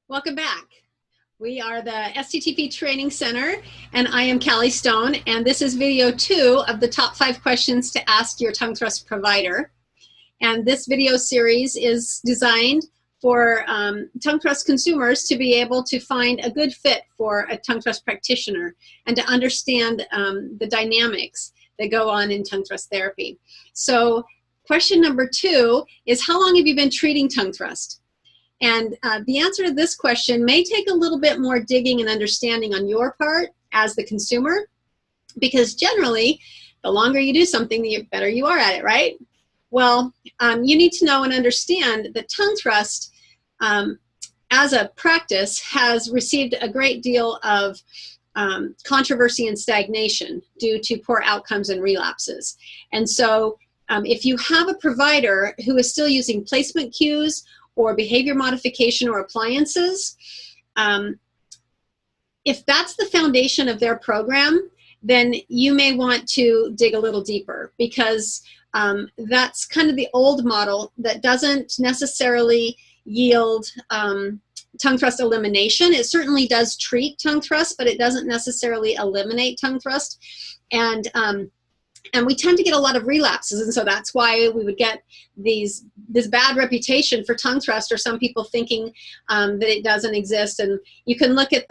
Welcome back. We are the STTP Training Center, and I am Callie Stone, and this is video 2 of the top 5 questions to ask your tongue thrust provider. And this video series is designed for tongue thrust consumers to be able to find a good fit for a tongue thrust practitioner and to understand the dynamics that go on in tongue thrust therapy. So question number 2 is, how long have you been treating tongue thrust? And the answer to this question may take a little bit more digging and understanding on your part as the consumer, because generally, the longer you do something, the better you are at it, right? Well, you need to know and understand that tongue thrust, as a practice, has received a great deal of controversy and stagnation due to poor outcomes and relapses. And so if you have a provider who is still using placement cues or behavior modification or appliances, if that's the foundation of their program, then you may want to dig a little deeper, because that's kind of the old model that doesn't necessarily yield tongue thrust elimination. It certainly does treat tongue thrust, but it doesn't necessarily eliminate tongue thrust. And we tend to get a lot of relapses, and so that's why we would get this bad reputation for tongue thrust, or some people thinking that it doesn't exist. And you can look at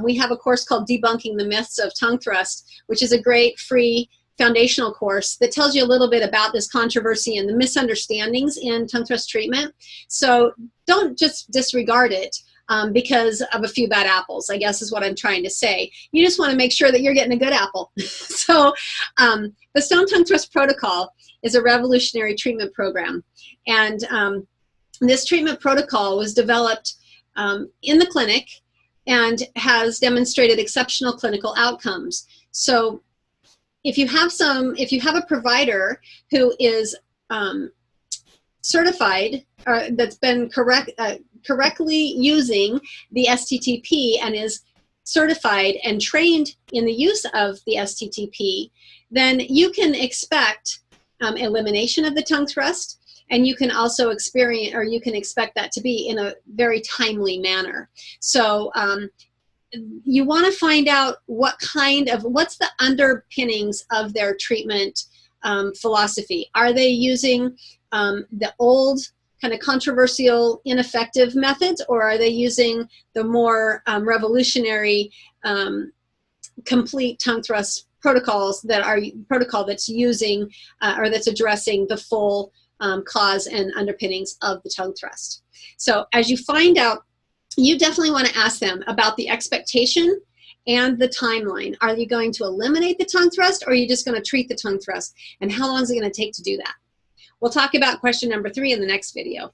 we have a course called Debunking the Myths of Tongue Thrust, which is a great free foundational course that tells you a little bit about this controversy and the misunderstandings in tongue thrust treatment. So don't just disregard it because of a few bad apples, I guess is what I'm trying to say. You just want to make sure that you're getting a good apple. So the Stone Tongue Thrust Protocol is a revolutionary treatment program. And this treatment protocol was developed in the clinic and has demonstrated exceptional clinical outcomes. So if you have a provider who is certified, that's been correctly using the STTP and is certified and trained in the use of the STTP, then you can expect elimination of the tongue thrust, and you can also expect that to be in a very timely manner. So you want to find out what's the underpinnings of their treatment philosophy. Are they using the old kind of controversial, ineffective methods, or are they using the more revolutionary, complete tongue thrust protocols that's using or that's addressing the full cause and underpinnings of the tongue thrust? So as you find out, you definitely want to ask them about the expectation and the timeline. Are you going to eliminate the tongue thrust, or are you just going to treat the tongue thrust? And how long is it going to take to do that? We'll talk about question number 3 in the next video.